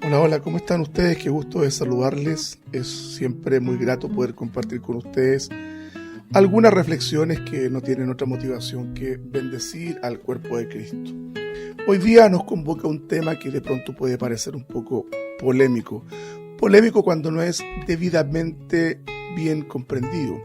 Hola, hola, ¿cómo están ustedes? Qué gusto de saludarles. Es siempre muy grato poder compartir con ustedes algunas reflexiones que no tienen otra motivación que bendecir al cuerpo de Cristo. Hoy día nos convoca un tema que de pronto puede parecer un poco polémico. Polémico cuando no es debidamente bien comprendido.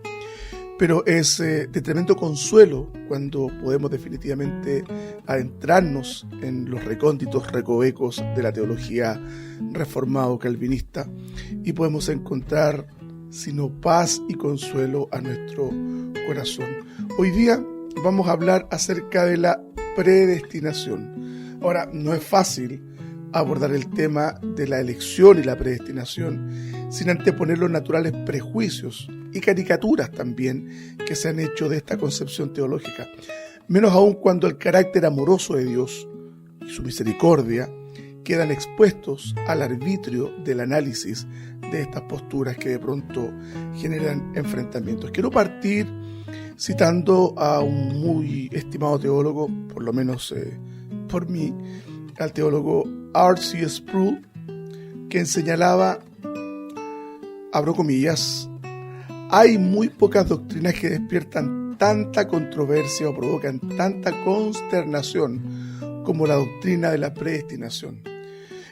Pero es de tremendo consuelo cuando podemos definitivamente adentrarnos en los recónditos recovecos de la teología reformado calvinista y podemos encontrar sino paz y consuelo a nuestro corazón. Hoy día vamos a hablar acerca de la predestinación. Ahora, no es fácil abordar el tema de la elección y la predestinación sin anteponer los naturales prejuicios y caricaturas también que se han hecho de esta concepción teológica, menos aún cuando el carácter amoroso de Dios y su misericordia quedan expuestos al arbitrio del análisis de estas posturas que de pronto generan enfrentamientos. Quiero partir citando a un muy estimado teólogo, por lo menos por mí, al teólogo R.C. Sproul, quien señalaba, abro comillas, hay muy pocas doctrinas que despiertan tanta controversia o provocan tanta consternación como la doctrina de la predestinación.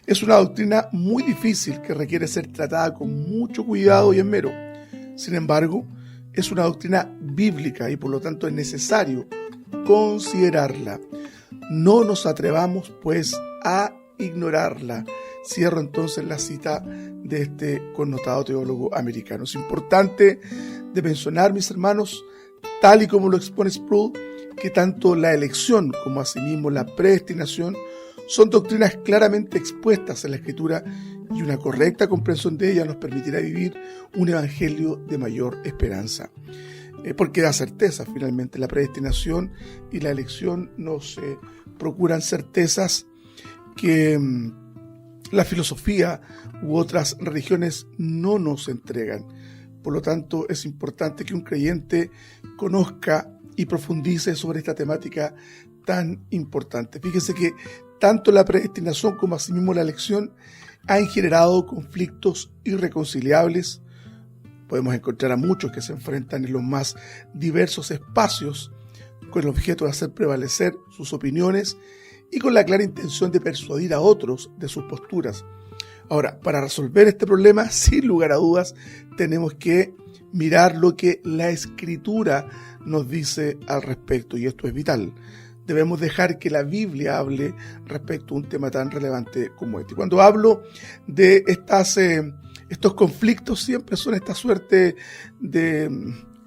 Es una doctrina muy difícil que requiere ser tratada con mucho cuidado y esmero. Sin embargo, es una doctrina bíblica y por lo tanto es necesario considerarla. No nos atrevamos, pues, a ignorarla. Cierro entonces la cita de este connotado teólogo americano. Es importante de mencionar, mis hermanos, tal y como lo expone Sproul, que tanto la elección como asimismo la predestinación son doctrinas claramente expuestas en la Escritura y una correcta comprensión de ellas nos permitirá vivir un evangelio de mayor esperanza. Porque da certeza, finalmente, la predestinación y la elección nos procuran certezas que la filosofía u otras religiones no nos entregan. Por lo tanto, es importante que un creyente conozca y profundice sobre esta temática tan importante. Fíjese que tanto la predestinación como asimismo la elección han generado conflictos irreconciliables. Podemos encontrar a muchos que se enfrentan en los más diversos espacios con el objeto de hacer prevalecer sus opiniones y con la clara intención de persuadir a otros de sus posturas. Ahora, para resolver este problema, sin lugar a dudas, tenemos que mirar lo que la Escritura nos dice al respecto, y esto es vital. Debemos dejar que la Biblia hable respecto a un tema tan relevante como este. Cuando hablo de estos conflictos, siempre son esta suerte de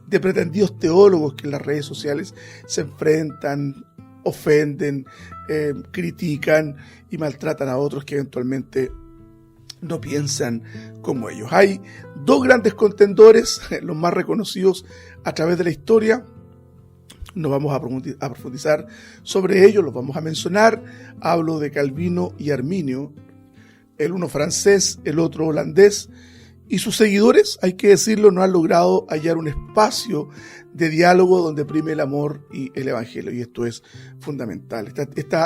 pretendidos teólogos que en las redes sociales se enfrentan, ofenden, critican y maltratan a otros que eventualmente no piensan como ellos. Hay dos grandes contendores, los más reconocidos a través de la historia. No vamos a profundizar sobre ellos, los vamos a mencionar. Hablo de Calvino y Arminio, el uno francés, el otro holandés, y sus seguidores, hay que decirlo, no han logrado hallar un espacio de diálogo donde prime el amor y el evangelio, y esto es fundamental.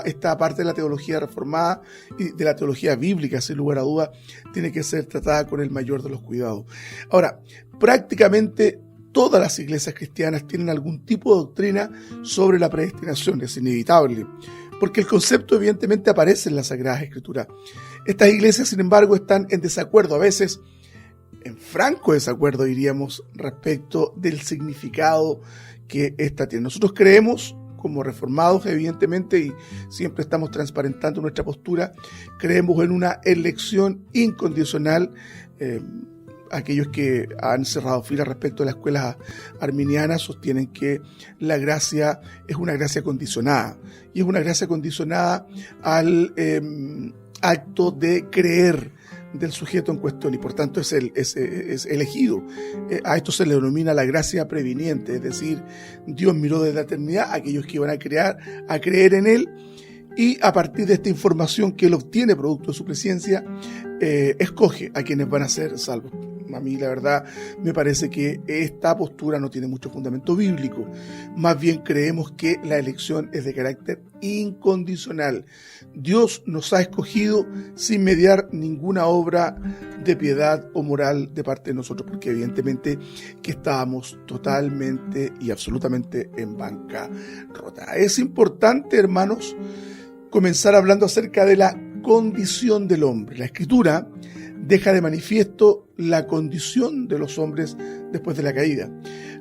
Esta parte de la teología reformada y de la teología bíblica, sin lugar a duda, tiene que ser tratada con el mayor de los cuidados. Ahora, prácticamente todas las iglesias cristianas tienen algún tipo de doctrina sobre la predestinación, es inevitable, porque el concepto evidentemente aparece en las Sagradas Escrituras. Estas iglesias, sin embargo, están en desacuerdo, a veces en franco desacuerdo, diríamos, respecto del significado que esta tiene. Nosotros creemos, como reformados, evidentemente, y siempre estamos transparentando nuestra postura, creemos en una elección incondicional. Aquellos que han cerrado filas respecto a las escuelas arminianas sostienen que la gracia es una gracia condicionada, y es una gracia condicionada al acto de creer del sujeto en cuestión, y por tanto es elegido. A esto se le denomina la gracia previniente, es decir, Dios miró desde la eternidad a aquellos que iban a creer en Él, y a partir de esta información que Él obtiene producto de su presencia, escoge a quienes van a ser salvos. A mí la verdad me parece que esta postura no tiene mucho fundamento bíblico. Más bien creemos que la elección es de carácter incondicional. Dios nos ha escogido sin mediar ninguna obra de piedad o moral de parte de nosotros, porque evidentemente que estábamos totalmente y absolutamente en bancarrota. Es importante, hermanos, comenzar hablando acerca de la condición del hombre. La Escritura deja de manifiesto la condición de los hombres después de la caída.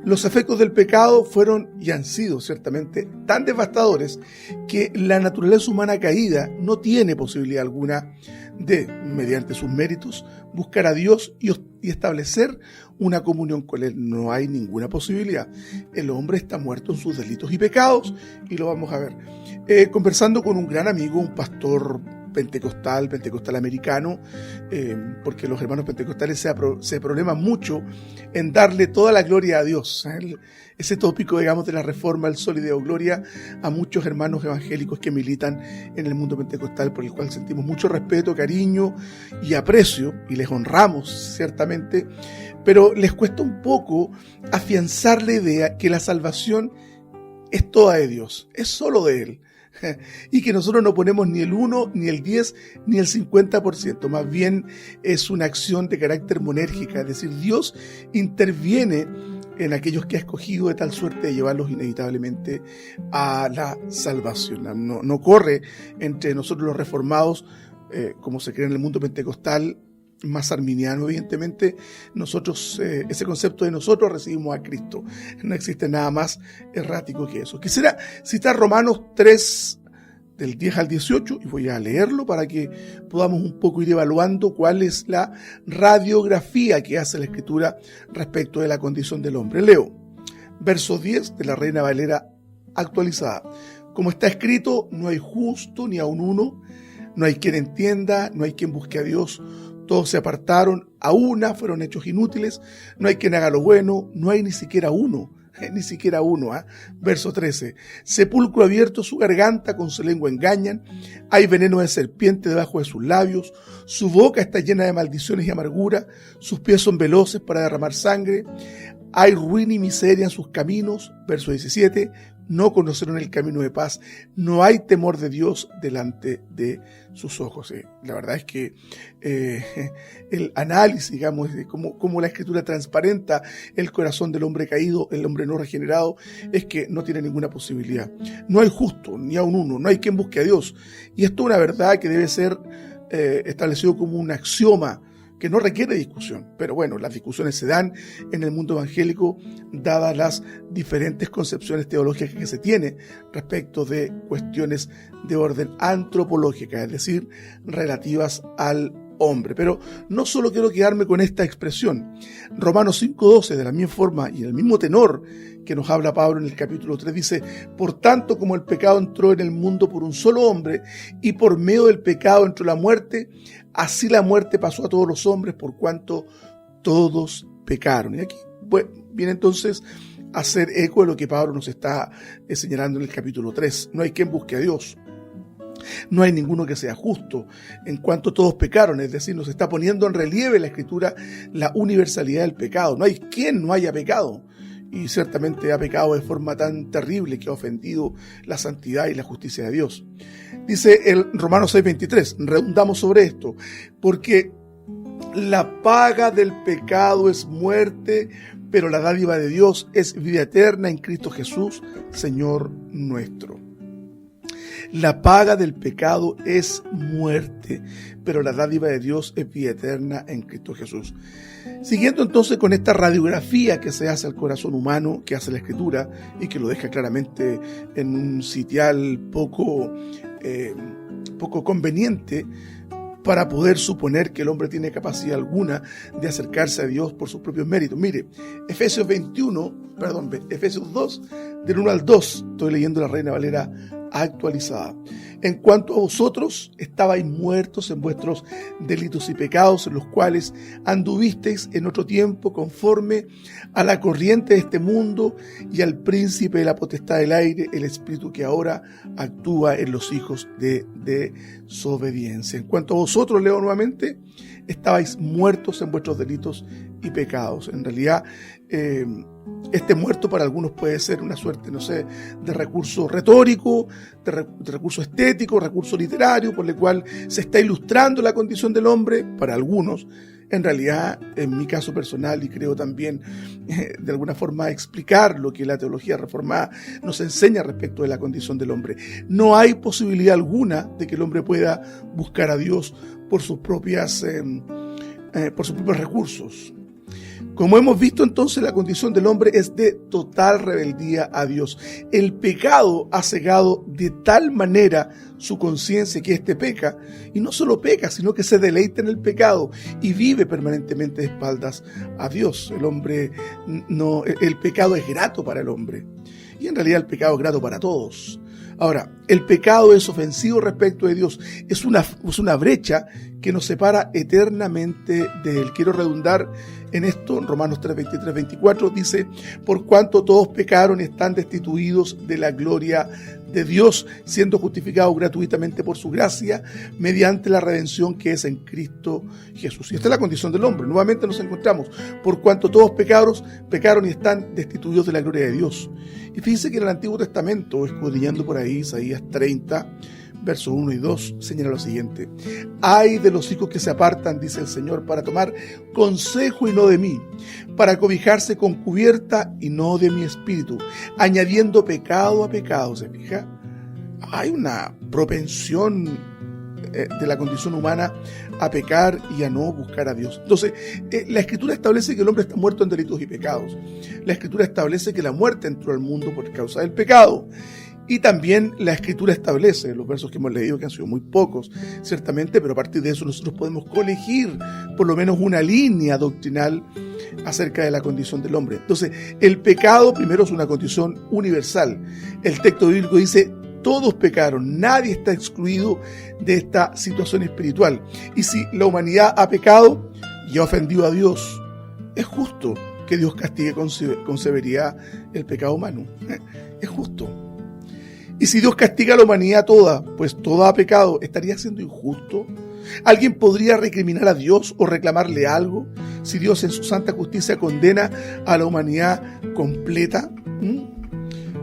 Los efectos del pecado fueron y han sido ciertamente tan devastadores que la naturaleza humana caída no tiene posibilidad alguna de, mediante sus méritos, buscar a Dios y establecer una comunión con Él. No hay ninguna posibilidad. El hombre está muerto en sus delitos y pecados, y lo vamos a ver. Conversando con un gran amigo, un pastor pentecostal americano, porque los hermanos pentecostales se probleman mucho en darle toda la gloria a Dios. Ese tópico, digamos, de la reforma, el sol y deo gloria, a muchos hermanos evangélicos que militan en el mundo pentecostal, por el cual sentimos mucho respeto, cariño y aprecio, y les honramos ciertamente, pero les cuesta un poco afianzar la idea que la salvación es toda de Dios, es solo de Él. Y que nosotros no ponemos ni el 1, ni el 10, ni el 50%, más bien es una acción de carácter monérgica, es decir, Dios interviene en aquellos que ha escogido de tal suerte de llevarlos inevitablemente a la salvación. No corre entre nosotros los reformados, como se cree en el mundo pentecostal, más arminiano, evidentemente, nosotros, ese concepto de nosotros recibimos a Cristo. No existe nada más errático que eso. Quisiera citar Romanos 3, del 10 al 18, y voy a leerlo para que podamos un poco ir evaluando cuál es la radiografía que hace la Escritura respecto de la condición del hombre. Leo, verso 10 de la Reina Valera actualizada. Como está escrito, no hay justo ni aun uno, no hay quien entienda, no hay quien busque a Dios. Todos se apartaron, a una fueron hechos inútiles, no hay quien haga lo bueno, no hay ni siquiera uno. Verso 13, sepulcro abierto su garganta, con su lengua engañan, hay veneno de serpiente debajo de sus labios, su boca está llena de maldiciones y amargura, sus pies son veloces para derramar sangre, hay ruina y miseria en sus caminos. Verso 17, no conocieron el camino de paz, no hay temor de Dios delante de sus ojos. La verdad es que el análisis, digamos, de cómo la Escritura transparenta el corazón del hombre caído, el hombre no regenerado, es que no tiene ninguna posibilidad. No hay justo, ni aun uno, no hay quien busque a Dios. Y esto es una verdad que debe ser establecido como un axioma que no requiere discusión, pero bueno, las discusiones se dan en el mundo evangélico dadas las diferentes concepciones teológicas que se tiene respecto de cuestiones de orden antropológica, es decir, relativas al hombre. Pero no solo quiero quedarme con esta expresión. Romanos 5:12, de la misma forma y en el mismo tenor que nos habla Pablo en el capítulo 3, dice: por tanto, como el pecado entró en el mundo por un solo hombre, y por medio del pecado entró la muerte, así la muerte pasó a todos los hombres, por cuanto todos pecaron. Y aquí viene entonces a hacer eco de lo que Pablo nos está señalando en el capítulo 3. No hay quien busque a Dios. No hay ninguno que sea justo, en cuanto todos pecaron, es decir, nos está poniendo en relieve la Escritura la universalidad del pecado. No hay quien no haya pecado, y ciertamente ha pecado de forma tan terrible que ha ofendido la santidad y la justicia de Dios. Dice el Romanos 6:23, redundamos sobre esto, porque la paga del pecado es muerte, pero la dádiva de Dios es vida eterna en Cristo Jesús, Señor nuestro. La paga del pecado es muerte, pero la dádiva de Dios es vida eterna en Cristo Jesús. Siguiendo entonces con esta radiografía que se hace al corazón humano, que hace la Escritura y que lo deja claramente en un sitial poco conveniente para poder suponer que el hombre tiene capacidad alguna de acercarse a Dios por sus propios méritos. Mire, Efesios 2, del 1 al 2, estoy leyendo la Reina Valera actualizada. En cuanto a vosotros, estabais muertos en vuestros delitos y pecados, en los cuales anduvisteis en otro tiempo conforme a la corriente de este mundo y al príncipe de la potestad del aire, el espíritu que ahora actúa en los hijos de desobediencia. En cuanto a vosotros, leo nuevamente, estabais muertos en vuestros delitos y pecados. En realidad, este muerto para algunos puede ser una suerte, de recurso retórico, de recurso estético, recurso literario, por el cual se está ilustrando la condición del hombre. Para algunos, en realidad, en mi caso personal, y creo también de alguna forma explicar lo que la teología reformada nos enseña respecto de la condición del hombre. No hay posibilidad alguna de que el hombre pueda buscar a Dios por sus propios recursos. Como hemos visto, entonces, la condición del hombre es de total rebeldía a Dios. El pecado ha cegado de tal manera su conciencia que éste peca, y no solo peca, sino que se deleita en el pecado y vive permanentemente de espaldas a Dios. El pecado es grato para el hombre, y en realidad el pecado es grato para todos. Ahora, el pecado es ofensivo respecto de Dios, es una brecha que nos separa eternamente de Él. Quiero redundar en esto, en Romanos 3, 23, 24, dice: por cuanto todos pecaron y están destituidos de la gloria de Dios, siendo justificados gratuitamente por su gracia, mediante la redención que es en Cristo Jesús. Y esta es la condición del hombre. Nuevamente nos encontramos: por cuanto todos pecaron y están destituidos de la gloria de Dios. Y fíjense que en el Antiguo Testamento, escudriñando por ahí, Isaías 30, versos 1 y 2, señala lo siguiente: ay de los hijos que se apartan, dice el Señor, para tomar consejo y no de mí, para cobijarse con cubierta y no de mi espíritu, añadiendo pecado a pecado. ¿Se fija? Hay una propensión de la condición humana a pecar y a no buscar a Dios. Entonces, la Escritura establece que el hombre está muerto en delitos y pecados. La Escritura establece que la muerte entró al mundo por causa del pecado. Y también la Escritura establece, los versos que hemos leído, que han sido muy pocos, ciertamente, pero a partir de eso nosotros podemos colegir por lo menos una línea doctrinal acerca de la condición del hombre. Entonces, el pecado primero es una condición universal. El texto bíblico dice: todos pecaron, nadie está excluido de esta situación espiritual. Y si la humanidad ha pecado y ha ofendido a Dios, es justo que Dios castigue con severidad el pecado humano. Es justo. Y si Dios castiga a la humanidad toda, pues toda ha pecado, ¿estaría siendo injusto? ¿Alguien podría recriminar a Dios o reclamarle algo si Dios en su santa justicia condena a la humanidad completa?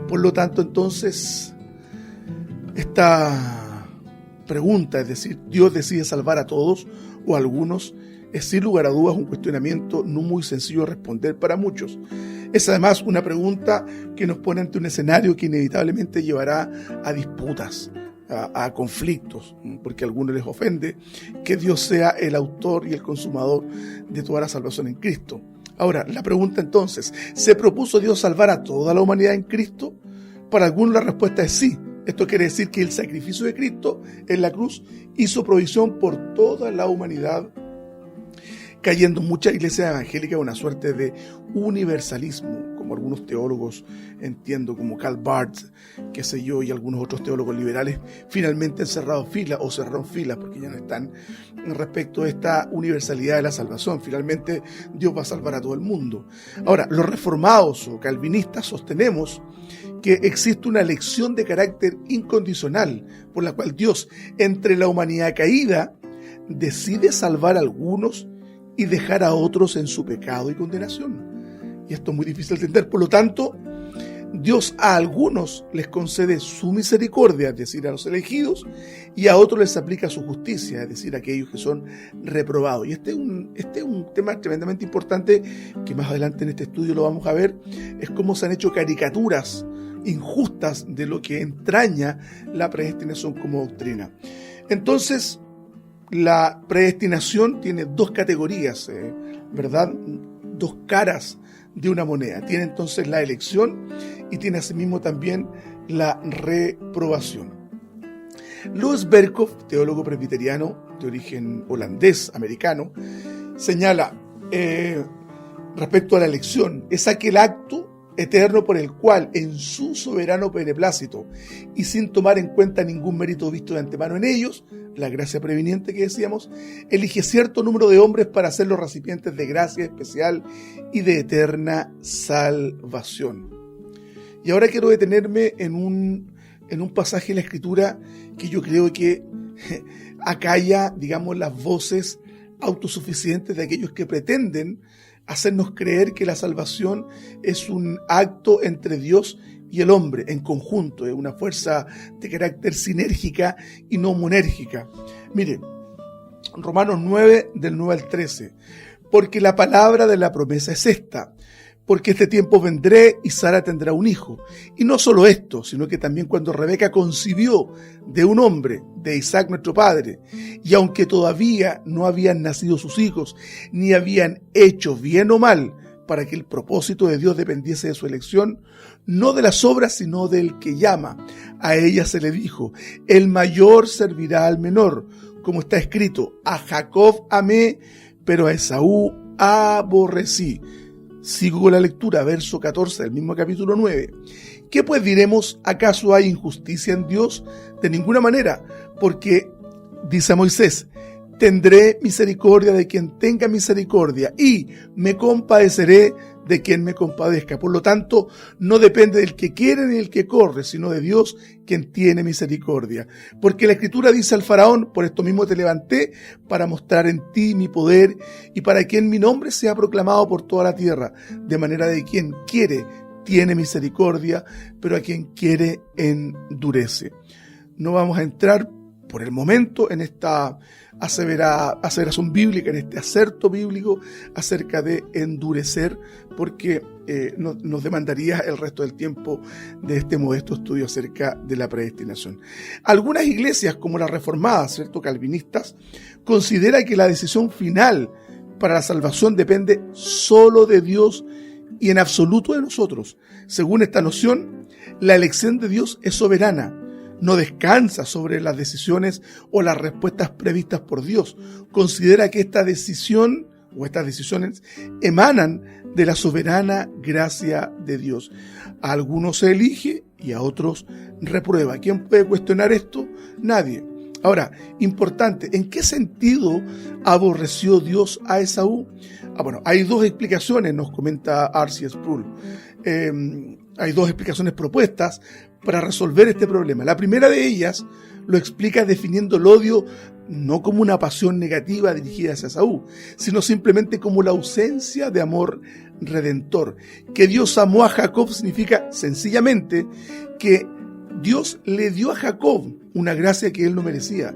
Por lo tanto, entonces, esta pregunta, es decir, ¿Dios decide salvar a todos o a algunos?, es sin lugar a dudas un cuestionamiento no muy sencillo de responder para muchos. Es además una pregunta que nos pone ante un escenario que inevitablemente llevará a disputas, a conflictos, porque a algunos les ofende que Dios sea el autor y el consumador de toda la salvación en Cristo. Ahora, la pregunta entonces: ¿se propuso Dios salvar a toda la humanidad en Cristo? Para algunos la respuesta es sí. Esto quiere decir que el sacrificio de Cristo en la cruz hizo provisión por toda la humanidad, cayendo muchas iglesias evangélicas una suerte de universalismo, como algunos teólogos, entiendo, como Karl Barth, qué sé yo, y algunos otros teólogos liberales, finalmente han cerrado filas o cerraron filas porque ya no están respecto a esta universalidad de la salvación. Finalmente Dios va a salvar a todo el mundo. Ahora, los reformados o calvinistas sostenemos que existe una elección de carácter incondicional por la cual Dios, entre la humanidad caída, decide salvar a algunos y dejar a otros en su pecado y condenación. Y esto es muy difícil de entender. Por lo tanto, Dios a algunos les concede su misericordia, es decir, a los elegidos, y a otros les aplica su justicia, es decir, a aquellos que son reprobados. Y este es un tema tremendamente importante que más adelante en este estudio lo vamos a ver. Es cómo se han hecho caricaturas injustas de lo que entraña la predestinación como doctrina. Entonces, la predestinación tiene dos categorías, ¿verdad? Dos caras de una moneda. Tiene entonces la elección y tiene asimismo también la reprobación. Louis Berkhof, teólogo presbiteriano de origen holandés, americano, señala respecto a la elección: es aquel acto eterno por el cual, en su soberano beneplácito y sin tomar en cuenta ningún mérito visto de antemano en ellos, la gracia preveniente que decíamos, elige cierto número de hombres para ser los recipientes de gracia especial y de eterna salvación. Y ahora quiero detenerme en un pasaje de la Escritura que yo creo que acalla, digamos, las voces autosuficientes de aquellos que pretenden hacernos creer que la salvación es un acto entre Dios y el hombre en conjunto, es una fuerza de carácter sinérgica y no monérgica. Mire, Romanos 9, del 9 al 13, porque la palabra de la promesa es esta: porque este tiempo vendré y Sara tendrá un hijo. Y no solo esto, sino que también cuando Rebeca concibió de un hombre, de Isaac nuestro padre, y aunque todavía no habían nacido sus hijos, ni habían hecho bien o mal, para que el propósito de Dios dependiese de su elección, no de las obras, sino del que llama. A ella se le dijo: el mayor servirá al menor, como está escrito: a Jacob amé, pero a Esaú aborrecí. Sigo con la lectura, verso 14 del mismo capítulo 9. ¿Qué pues diremos? ¿Acaso hay injusticia en Dios? De ninguna manera, porque, dice Moisés, tendré misericordia de quien tenga misericordia y me compadeceré de quien me compadezca. Por lo tanto, no depende del que quiere ni del que corre, sino de Dios, quien tiene misericordia. Porque la Escritura dice al faraón: por esto mismo te levanté, para mostrar en ti mi poder y para que en mi nombre sea proclamado por toda la tierra. De manera de quien quiere tiene misericordia, pero a quien quiere endurece. No vamos a entrar por el momento en esta aseveración bíblica, en este acerto bíblico acerca de endurecer, porque nos demandaría el resto del tiempo de este modesto estudio acerca de la predestinación. Algunas iglesias, como las reformadas, ¿cierto?, calvinistas, consideran que la decisión final para la salvación depende solo de Dios y en absoluto de nosotros. Según esta noción, la elección de Dios es soberana, no descansa sobre las decisiones o las respuestas previstas por Dios. Considera que esta decisión o estas decisiones emanan de la soberana gracia de Dios. A algunos se elige y a otros reprueba. ¿Quién puede cuestionar esto? Nadie. Ahora, importante, ¿en qué sentido aborreció Dios a Esaú? Bueno, hay dos explicaciones, nos comenta R.C. Sproul. Hay dos explicaciones propuestas para resolver este problema. La primera de ellas lo explica definiendo el odio no como una pasión negativa dirigida hacia Esaú, sino simplemente como la ausencia de amor redentor. Que Dios amó a Jacob significa sencillamente que Dios le dio a Jacob una gracia que él no merecía.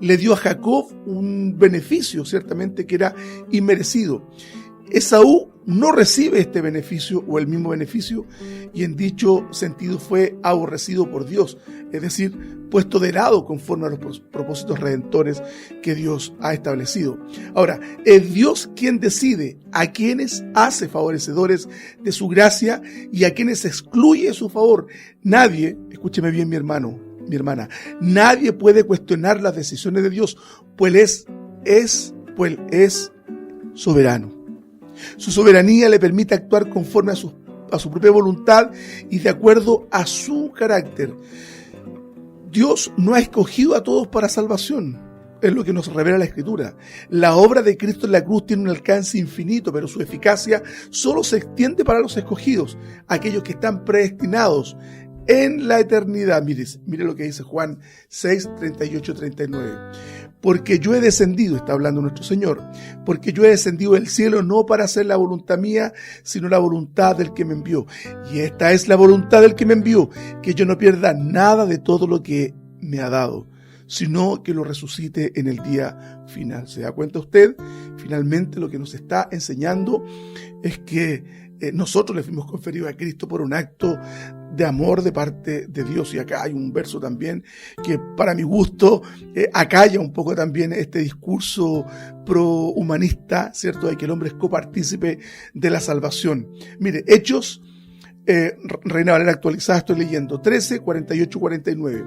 Le dio a Jacob un beneficio, ciertamente, que era inmerecido. Esaú no recibe este beneficio o el mismo beneficio y en dicho sentido fue aborrecido por Dios, es decir, puesto de lado conforme a los propósitos redentores que Dios ha establecido. Ahora, es Dios quien decide a quienes hace favorecedores de su gracia y a quienes excluye de su favor. Nadie, escúcheme bien mi hermano, mi hermana, nadie puede cuestionar las decisiones de Dios, pues Él es soberano. Su soberanía le permite actuar conforme a su propia voluntad y de acuerdo a su carácter. Dios no ha escogido a todos para salvación, es lo que nos revela la Escritura. La obra de Cristo en la cruz tiene un alcance infinito, pero su eficacia solo se extiende para los escogidos, aquellos que están predestinados en la eternidad. Mire lo que dice Juan 6, 38, 39. Porque yo he descendido, está hablando nuestro Señor, porque yo he descendido del cielo no para hacer la voluntad mía, sino la voluntad del que me envió. Y esta es la voluntad del que me envió, que yo no pierda nada de todo lo que me ha dado, sino que lo resucite en el día final. ¿Se da cuenta usted? Finalmente lo que nos está enseñando es que nosotros le fuimos conferidos a Cristo por un acto de amor de parte de Dios. Y acá hay un verso también que para mi gusto acalla un poco también este discurso pro-humanista, ¿cierto?, de que el hombre es copartícipe de la salvación. Mire, Hechos, Reina Valera actualizada, estoy leyendo, 13, 48, 49.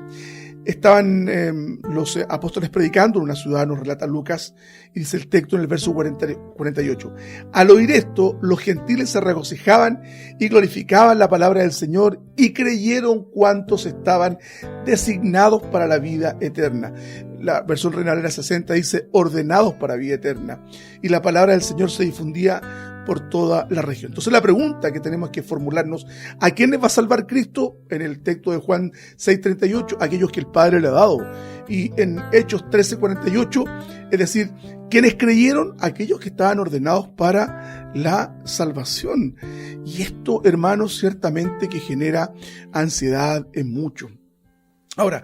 Estaban los apóstoles predicando en una ciudad, nos relata Lucas, y dice el texto en el verso 48. Al oír esto, los gentiles se regocijaban y glorificaban la palabra del Señor, y creyeron cuantos estaban designados para la vida eterna. La versión Reina Valera 60 dice ordenados para vida eterna, y la palabra del Señor se difundía por toda la región. Entonces la pregunta que tenemos que formularnos: ¿a quiénes va a salvar Cristo? En el texto de Juan 6:38, aquellos que el Padre le ha dado. Y en Hechos 13:48, es decir, ¿quiénes creyeron? Aquellos que estaban ordenados para la salvación. Y esto, hermanos, ciertamente que genera ansiedad en muchos. Ahora,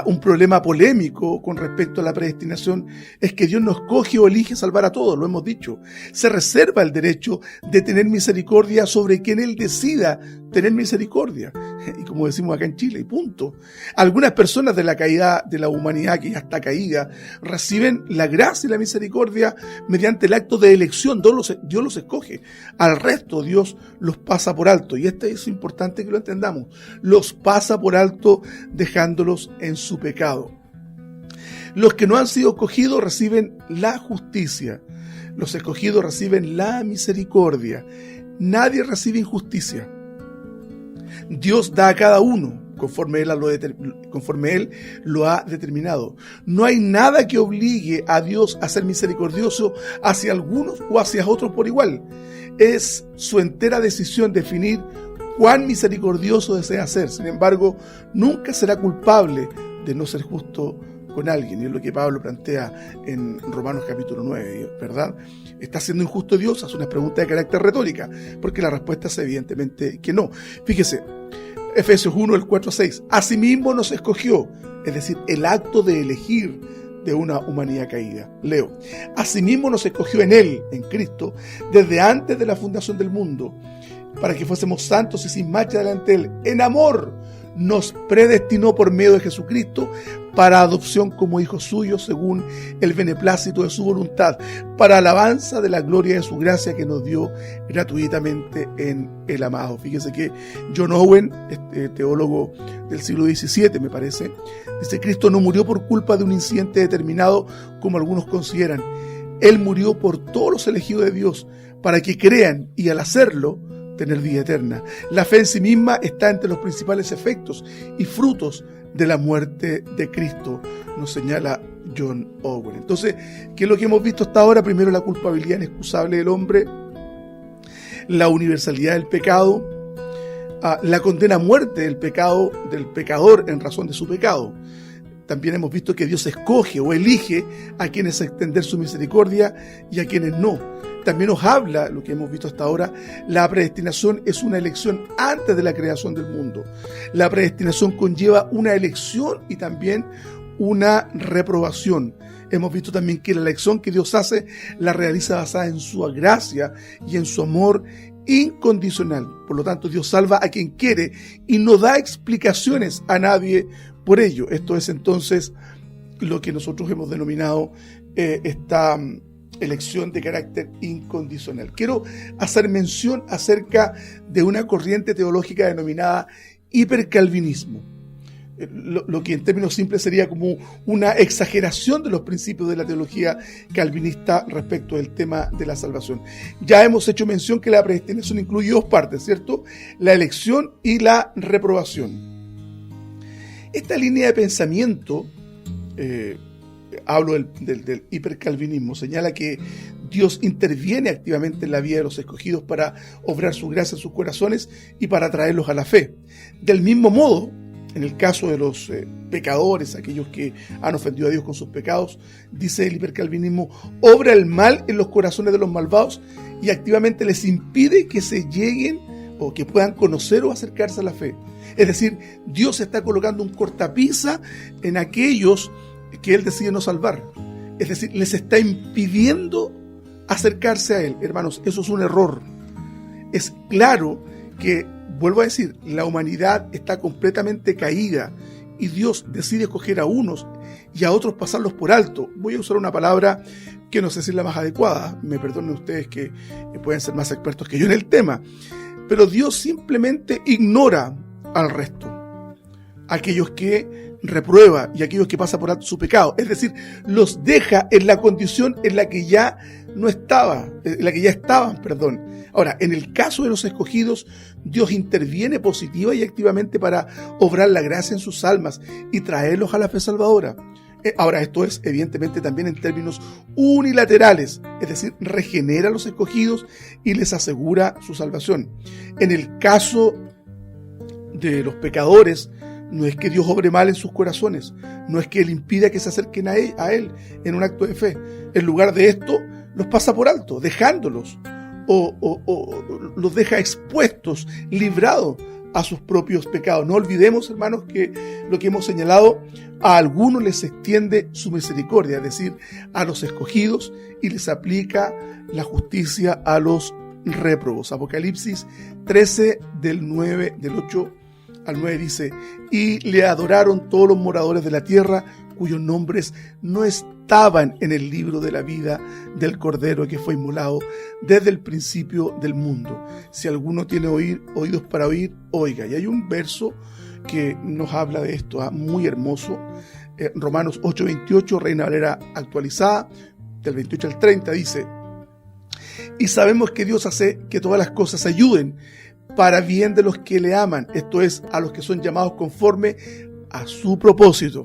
un problema polémico con respecto a la predestinación es que Dios no escoge o elige salvar a todos, lo hemos dicho. Se reserva el derecho de tener misericordia sobre quien Él decida tener misericordia. Y como decimos acá en Chile, y punto. Algunas personas de la caída de la humanidad, que ya está caída, reciben la gracia y la misericordia mediante el acto de elección. Dios los escoge. Al resto Dios los pasa por alto. Y esto es importante que lo entendamos. Los pasa por alto dejándolos en su pecado. Los que no han sido escogidos reciben la justicia. Los escogidos reciben la misericordia. Nadie recibe injusticia. Dios da a cada uno conforme Él lo ha determinado. No hay nada que obligue a Dios a ser misericordioso hacia algunos o hacia otros por igual. Es su entera decisión definir cuán misericordioso desea ser. Sin embargo, nunca será culpable de no ser justo con alguien. Y es lo que Pablo plantea en Romanos capítulo 9, ¿verdad? ¿Está siendo injusto Dios? Hace una pregunta de carácter retórica, porque la respuesta es evidentemente que no. Fíjese, Efesios 1, el 4-6. Asimismo nos escogió, es decir, el acto de elegir de una humanidad caída. Leo. Asimismo nos escogió en Él, en Cristo, desde antes de la fundación del mundo, para que fuésemos santos y sin mancha delante de Él. En amor nos predestinó por medio de Jesucristo para adopción como hijos suyos según el beneplácito de su voluntad, para alabanza de la gloria de su gracia que nos dio gratuitamente en el amado. Fíjese que John Owen, teólogo del siglo XVII me parece, dice: Cristo no murió por culpa de un incidente determinado como algunos consideran. Él murió por todos los elegidos de Dios para que crean, y al hacerlo tener vida eterna. La fe en sí misma está entre los principales efectos y frutos de la muerte de Cristo, nos señala John Owen. Entonces, ¿qué es lo que hemos visto hasta ahora? Primero, la culpabilidad inexcusable del hombre, la universalidad del pecado, la condena a muerte del pecado del pecador en razón de su pecado. También hemos visto que Dios escoge o elige a quienes extender su misericordia y a quienes no. También nos habla, lo que hemos visto hasta ahora, la predestinación es una elección antes de la creación del mundo. La predestinación conlleva una elección y también una reprobación. Hemos visto también que la elección que Dios hace la realiza basada en su gracia y en su amor incondicional. Por lo tanto, Dios salva a quien quiere y no da explicaciones a nadie por ello. Esto es entonces lo que nosotros hemos denominado esta elección de carácter incondicional. Quiero hacer mención acerca de una corriente teológica denominada hipercalvinismo. Lo que en términos simples sería como una exageración de los principios de la teología calvinista respecto del tema de la salvación. Ya hemos hecho mención que la predestinación incluye dos partes, ¿cierto? La elección y la reprobación. Esta línea de pensamiento, hablo del hipercalvinismo, señala que Dios interviene activamente en la vida de los escogidos para obrar su gracia en sus corazones y para atraerlos a la fe. Del mismo modo, en el caso de los pecadores, aquellos que han ofendido a Dios con sus pecados, dice el hipercalvinismo, obra el mal en los corazones de los malvados y activamente les impide que se lleguen o que puedan conocer o acercarse a la fe. Es decir, Dios está colocando un cortapisa en aquellos que Él decide no salvar. Es decir, les está impidiendo acercarse a Él. Hermanos, eso es un error. Es claro que, vuelvo a decir, la humanidad está completamente caída y Dios decide escoger a unos y a otros pasarlos por alto. Voy a usar una palabra que no sé si es la más adecuada. Me perdonen ustedes que pueden ser más expertos que yo en el tema. Pero Dios simplemente ignora al resto. aquellos que reprueba y aquellos que pasa por alto su pecado. Es decir, los deja en la condición en la que ya no estaba, en la que ya estaban, perdón. Ahora, en el caso de los escogidos, Dios interviene positiva y activamente para obrar la gracia en sus almas y traerlos a la fe salvadora. Ahora, esto es evidentemente también en términos unilaterales, es decir, regenera a los escogidos y les asegura su salvación. En el caso de los pecadores, no es que Dios obre mal en sus corazones, no es que Él impida que se acerquen a Él en un acto de fe. En lugar de esto, los pasa por alto, dejándolos, o los deja expuestos, librados a sus propios pecados. No olvidemos, hermanos, que lo que hemos señalado, a algunos les extiende su misericordia, es decir, a los escogidos, y les aplica la justicia a los réprobos. Apocalipsis 13, del 8 al 9 dice: y le adoraron todos los moradores de la tierra, cuyos nombres no estaban en el libro de la vida del Cordero que fue inmolado desde el principio del mundo. Si alguno tiene oídos para oír, oiga. Y hay un verso que nos habla de esto, muy hermoso. Romanos 8:28, Reina Valera actualizada, del 28 al 30, dice: y sabemos que Dios hace que todas las cosas ayuden para bien de los que le aman, esto es, a los que son llamados conforme a su propósito.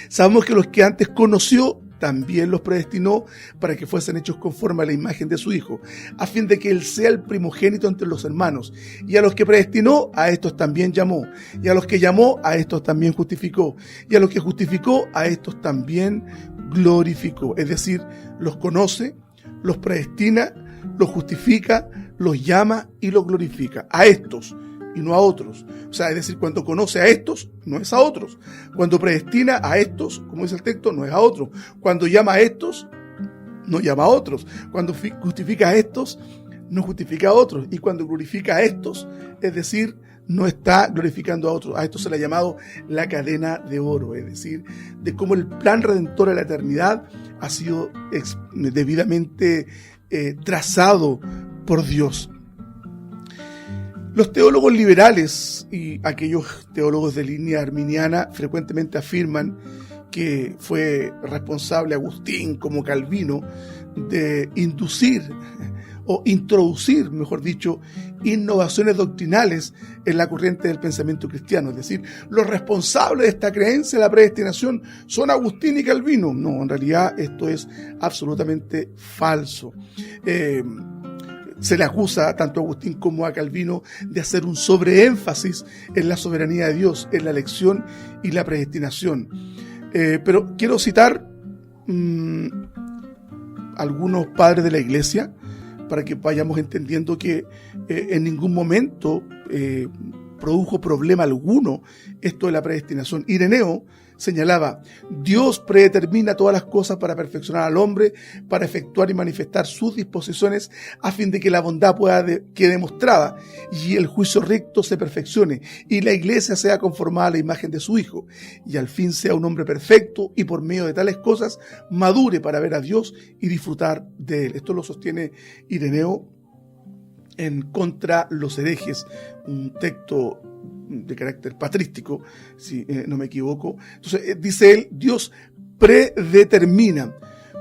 Sabemos que los que antes conoció, también los predestinó para que fuesen hechos conforme a la imagen de su Hijo, a fin de que Él sea el primogénito entre los hermanos. Y a los que predestinó, a estos también llamó. Y a los que llamó, a estos también justificó. Y a los que justificó, a estos también glorificó. Es decir, los conoce, los predestina, los justifica, los llama y los glorifica. A estos y no a otros. O sea, es decir, cuando conoce a estos, no es a otros. Cuando predestina a estos, como dice el texto, no es a otros. Cuando llama a estos, no llama a otros. Cuando justifica a estos, no justifica a otros. Y cuando glorifica a estos, es decir, no está glorificando a otros. A esto se le ha llamado la cadena de oro, es decir, de cómo el plan redentor de la eternidad ha sido debidamente trazado por Dios. Los teólogos liberales y aquellos teólogos de línea arminiana frecuentemente afirman que fue responsable Agustín, como Calvino, de inducir o introducir, mejor dicho, innovaciones doctrinales en la corriente del pensamiento cristiano. Es decir, los responsables de esta creencia de la predestinación son Agustín y Calvino. No, en realidad esto es absolutamente falso. Se le acusa tanto a Agustín como a Calvino de hacer un sobreénfasis en la soberanía de Dios, en la elección y la predestinación. Pero quiero citar algunos padres de la Iglesia para que vayamos entendiendo que en ningún momento produjo problema alguno esto de la predestinación. Ireneo señalaba: Dios predetermina todas las cosas para perfeccionar al hombre, para efectuar y manifestar sus disposiciones, a fin de que la bondad quede demostrada y el juicio recto se perfeccione y la iglesia sea conformada a la imagen de su Hijo, y al fin sea un hombre perfecto y por medio de tales cosas madure para ver a Dios y disfrutar de Él. Esto lo sostiene Ireneo en Contra los herejes, un texto de carácter patrístico, si no me equivoco. Entonces dice él: Dios predetermina.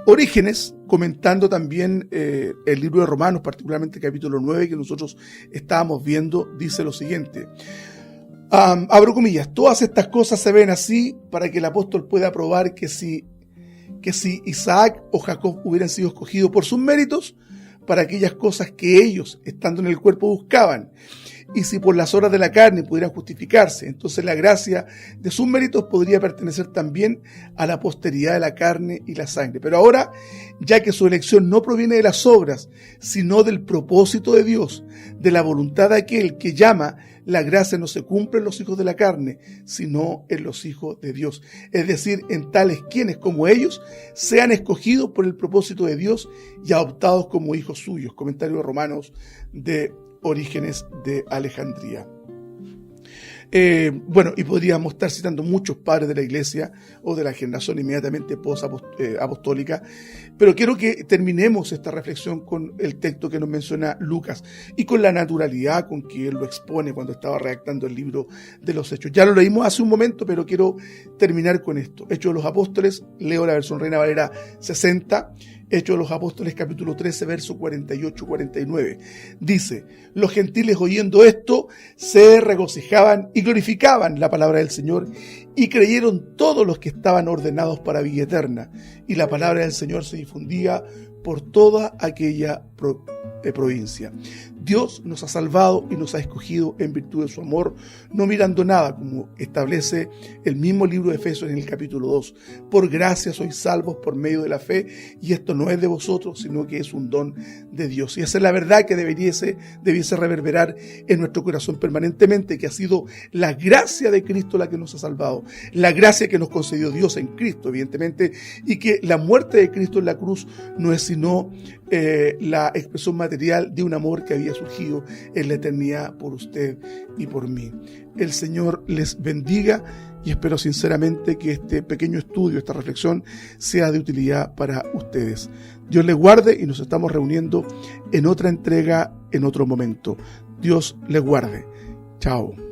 Orígenes, comentando también el libro de Romanos, particularmente el capítulo 9 que nosotros estábamos viendo, dice lo siguiente: abro comillas, todas estas cosas se ven así para que el apóstol pueda probar que si Isaac o Jacob hubieran sido escogidos por sus méritos, para aquellas cosas que ellos, estando en el cuerpo, buscaban, y si por las obras de la carne pudieran justificarse, entonces la gracia de sus méritos podría pertenecer también a la posteridad de la carne y la sangre. Pero ahora, ya que su elección no proviene de las obras, sino del propósito de Dios, de la voluntad de aquel que llama, la gracia no se cumple en los hijos de la carne, sino en los hijos de Dios. Es decir, en tales quienes, como ellos, sean escogidos por el propósito de Dios y adoptados como hijos suyos. Comentario de Romanos de Orígenes de Alejandría. Bueno, y podríamos estar citando muchos padres de la iglesia o de la generación inmediatamente post-apostólica, pero quiero que terminemos esta reflexión con el texto que nos menciona Lucas y con la naturalidad con que él lo expone cuando estaba redactando el libro de los Hechos. Ya lo leímos hace un momento, pero quiero terminar con esto. Hechos de los Apóstoles, leo la versión Reina Valera 60, Hechos de los Apóstoles capítulo 13, verso 48-49. Dice: los gentiles oyendo esto se regocijaban y glorificaban la palabra del Señor, y creyeron todos los que estaban ordenados para vida eterna, y la palabra del Señor se difundía por toda aquella provincia. Dios nos ha salvado y nos ha escogido en virtud de su amor, no mirando nada, como establece el mismo libro de Efesios en el capítulo 2. Por gracia sois salvos por medio de la fe, y esto no es de vosotros, sino que es un don de Dios. Y esa es la verdad que debiese reverberar en nuestro corazón permanentemente, que ha sido la gracia de Cristo la que nos ha salvado, la gracia que nos concedió Dios en Cristo, evidentemente, y que la muerte de Cristo en la cruz no es sino la expresión material de un amor que había surgido en la eternidad por usted y por mí. El Señor les bendiga y espero sinceramente que este pequeño estudio, esta reflexión, sea de utilidad para ustedes. Dios les guarde y nos estamos reuniendo en otra entrega, en otro momento. Dios les guarde. Chao.